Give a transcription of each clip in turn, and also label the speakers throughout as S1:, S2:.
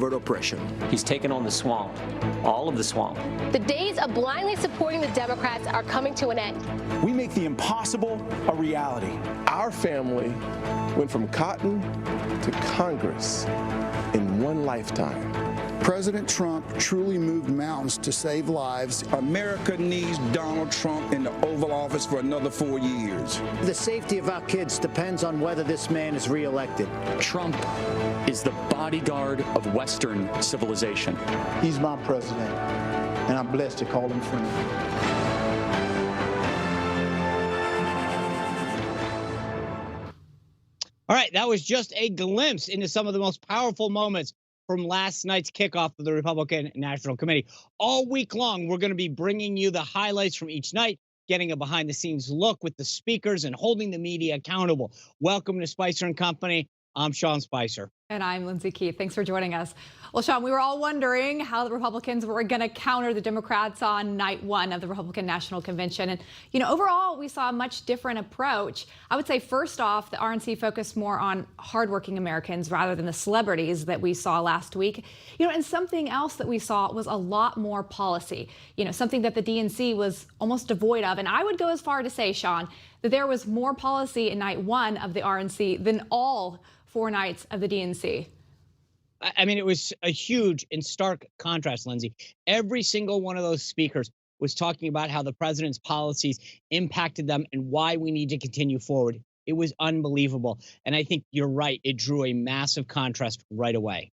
S1: covert oppression.
S2: He's taken on the swamp, all of the swamp.
S3: The days of blindly supporting the Democrats are coming to an end.
S4: We make the impossible a reality.
S5: Our family went from cotton to Congress in one lifetime.
S6: President Trump truly moved mountains to save lives.
S7: America needs Donald Trump in the Oval Office for another 4 years.
S8: The safety of our kids depends on whether this man is reelected.
S9: Trump is the bodyguard of Western civilization.
S6: He's my president, and I'm blessed to call him friend.
S10: All right, that was just a glimpse into some of the most powerful moments from last night's kickoff of the Republican National Committee. All week long, we're going to be bringing you the highlights from each night, getting a behind-the-scenes look with the speakers and holding the media accountable. Welcome to Spicer and Company. I'm Sean Spicer.
S11: And I'm Lindsay Keith. Thanks for joining us. Well, Sean, we were all wondering how the Republicans were going to counter the Democrats on night one of the Republican National Convention. And, overall, we saw a much different approach. I would say, first off, the RNC focused more on hardworking Americans rather than the celebrities that we saw last week. And something else that we saw was a lot more policy, something that the DNC was almost devoid of. And I would go as far to say, Sean, that there was more policy in night one of the RNC than all 4 nights of the DNC.
S10: I mean, it was a huge and stark contrast, Lindsay. Every single one of those speakers was talking about how the president's policies impacted them and why we need to continue forward. It was unbelievable. And I think you're right. It drew a massive contrast right away.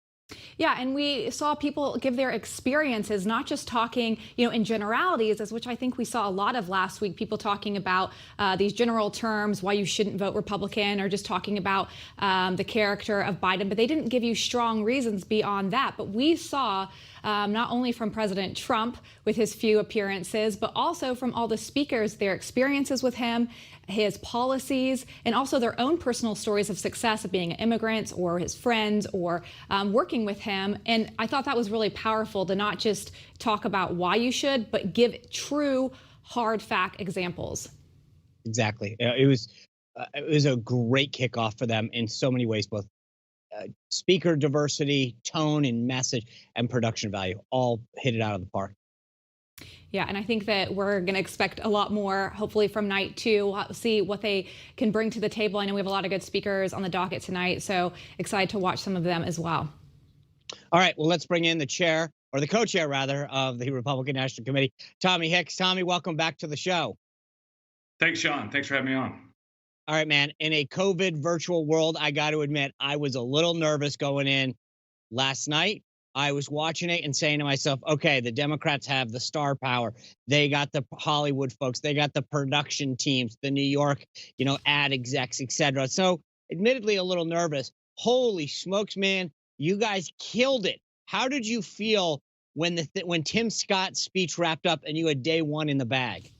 S11: Yeah, and we saw people give their experiences, not just talking, in generalities, as which I think we saw a lot of last week, people talking about these general terms, why you shouldn't vote Republican, or just talking about the character of Biden. But they didn't give you strong reasons beyond that. But we saw not only from President Trump with his few appearances, but also from all the speakers, their experiences with him, his policies, and also their own personal stories of success of being immigrants or his friends or working with him. And I thought that was really powerful to not just talk about why you should, but give true hard fact examples.
S10: Exactly. It was a great kickoff for them in so many ways, both speaker diversity, tone and message, and production value all hit it out of the park.
S11: Yeah, and I think that we're going to expect a lot more, hopefully, from night two. We'll see what they can bring to the table. I know we have a lot of good speakers on the docket tonight, so excited to watch some of them as well.
S10: All right, well, let's bring in the chair, or the co-chair, rather, of the Republican National Committee, Tommy Hicks. Tommy, welcome back to the show.
S12: Thanks, Sean. Thanks for having me on.
S10: All right, man. In a COVID virtual world, I got to admit, I was a little nervous going in last night. I was watching it and saying to myself, okay, the Democrats have the star power. They got the Hollywood folks. They got the production teams, the New York, ad execs, et cetera. So admittedly a little nervous. Holy smokes, man. You guys killed it. How did you feel when Tim Scott's speech wrapped up and you had day one in the bag?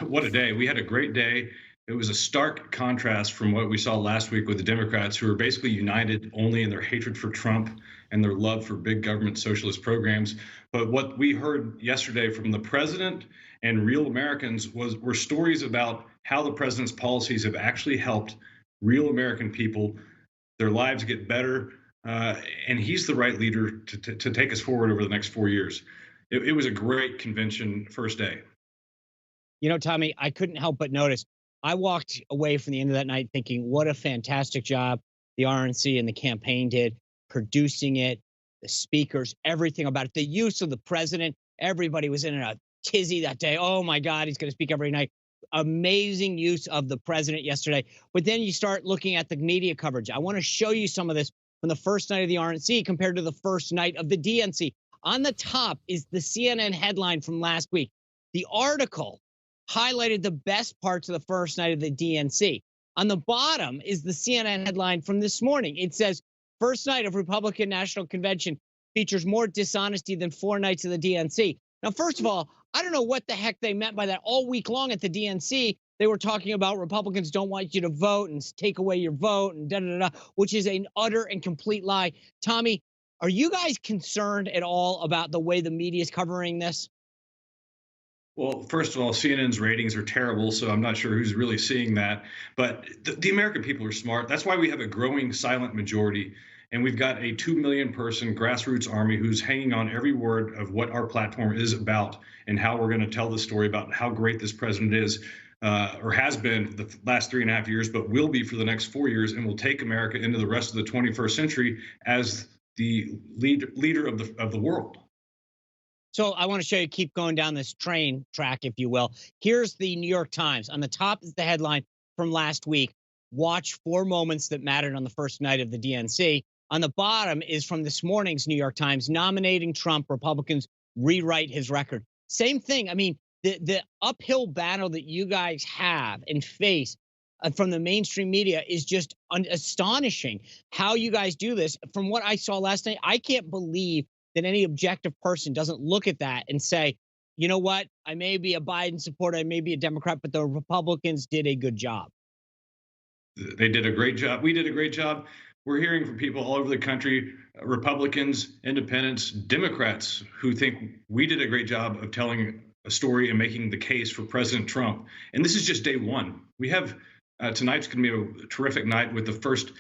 S12: What a day. We had a great day. It was a stark contrast from what we saw last week with the Democrats, who were basically united only in their hatred for Trump and their love for big government socialist programs. But what we heard yesterday from the president and real Americans were stories about how the president's policies have actually helped real American people, their lives get better, and he's the right leader to take us forward over the next 4 years. It was a great convention first day.
S10: Tommy, I couldn't help but notice, I walked away from the end of that night thinking, what a fantastic job the RNC and the campaign did, producing it, the speakers, everything about it, the use of the president. Everybody was in a tizzy that day. Oh, my God, he's going to speak every night. Amazing use of the president yesterday. But then you start looking at the media coverage. I want to show you some of this from the first night of the RNC compared to the first night of the DNC. On the top is the CNN headline from last week. The article highlighted the best parts of the first night of the DNC. On the bottom is the CNN headline from this morning. It says, first night of Republican National Convention features more dishonesty than 4 nights of the DNC. Now, first of all, I don't know what the heck they meant by that. All week long at the DNC, they were talking about Republicans don't want you to vote and take away your vote and da-da-da-da, which is an utter and complete lie. Tommy, are you guys concerned at all about the way the media is covering this?
S12: Well, first of all, CNN's ratings are terrible, so I'm not sure who's really seeing that. But the American people are smart. That's why we have a growing silent majority And we've got a 2 million person grassroots army who's hanging on every word of what our platform is about and how we're going to tell the story about how great this president is, or has been the last 3.5 years, but will be for the next 4 years, and will take America into the rest of the 21st century as the leader of the world.
S10: So I want to show you, keep going down this train track, if you will. Here's the New York Times. On the top is the headline from last week: watch 4 moments that mattered on the first night of the DNC. On the bottom is from this morning's New York Times: nominating Trump, Republicans rewrite his record. Same thing. I mean, the uphill battle that you guys have and face from the mainstream media is just astonishing how you guys do this. From what I saw last night, I can't believe that any objective person doesn't look at that and say, you know what, I may be a Biden supporter, I may be a Democrat, but the Republicans did a good job.
S12: They did a great job. We did a great job. We're hearing from people all over the country, Republicans, independents, Democrats, who think we did a great job of telling a story and making the case for President Trump. And this is just day one. We have tonight's going to be a terrific night with the first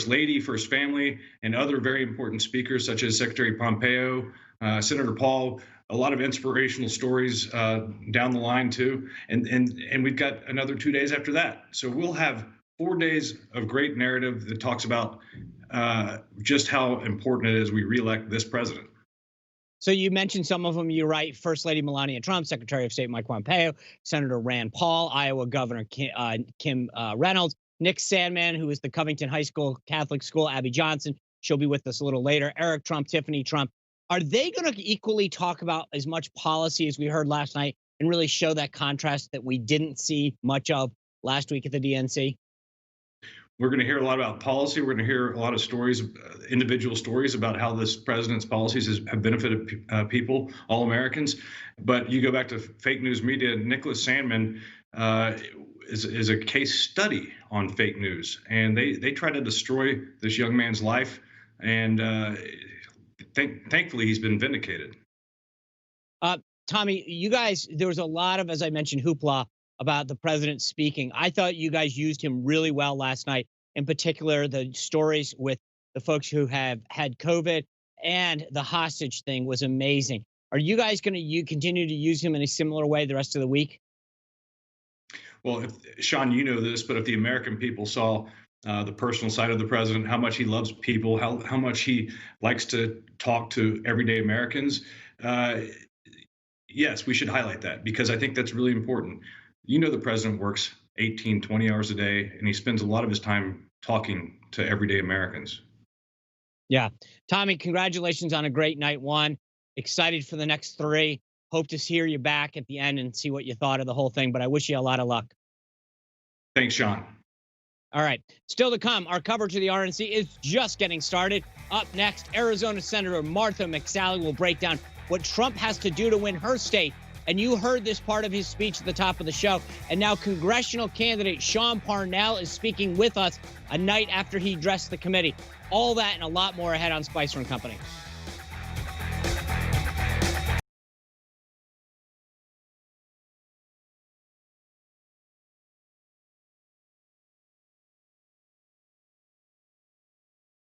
S12: lady, first family, and other very important speakers such as Secretary Pompeo, Senator Paul. A lot of inspirational stories down the line too, and we've got another 2 days after that. So we'll have 4 days of great narrative that talks about just how important it is we reelect this president.
S10: So you mentioned some of them. You're right. First Lady Melania Trump, Secretary of State Mike Pompeo, Senator Rand Paul, Iowa Governor Kim Reynolds, Nick Sandmann, who is the Covington High School Catholic School, Abby Johnson. She'll be with us a little later. Eric Trump, Tiffany Trump. Are they going to equally talk about as much policy as we heard last night and really show that contrast that we didn't see much of last week at the DNC?
S12: We're going to hear a lot about policy. We're going to hear a lot of stories, individual stories about how this president's policies have benefited people, all Americans. But you go back to fake news media. Nicholas Sandmann is a case study on fake news, and they try to destroy this young man's life. And thankfully, he's been vindicated.
S10: Tommy, you guys, there was a lot of, as I mentioned, hoopla about the president speaking. I thought you guys used him really well last night. In particular, the stories with the folks who have had COVID and the hostage thing was amazing. Are you guys going to continue to use him in a similar way the rest of the week?
S12: Well, Sean, you know this, but if the American people saw the personal side of the president, how much he loves people, how much he likes to talk to everyday Americans, yes, we should highlight that, because I think that's really important. You know, the president works 18, 20 hours a day, and he spends a lot of his time talking to everyday Americans.
S10: Yeah. Tommy, congratulations on a great night one. Excited for the next 3. Hope to hear you back at the end and see what you thought of the whole thing, but I wish you a lot of luck.
S12: Thanks, Sean.
S10: All right. Still to come, our coverage of the RNC is just getting started. Up next, Arizona Senator Martha McSally will break down what Trump has to do to win her state. And you heard this part of his speech at the top of the show. And now congressional candidate Sean Parnell is speaking with us a night after he addressed the committee. All that and a lot more ahead on Spicer and Company.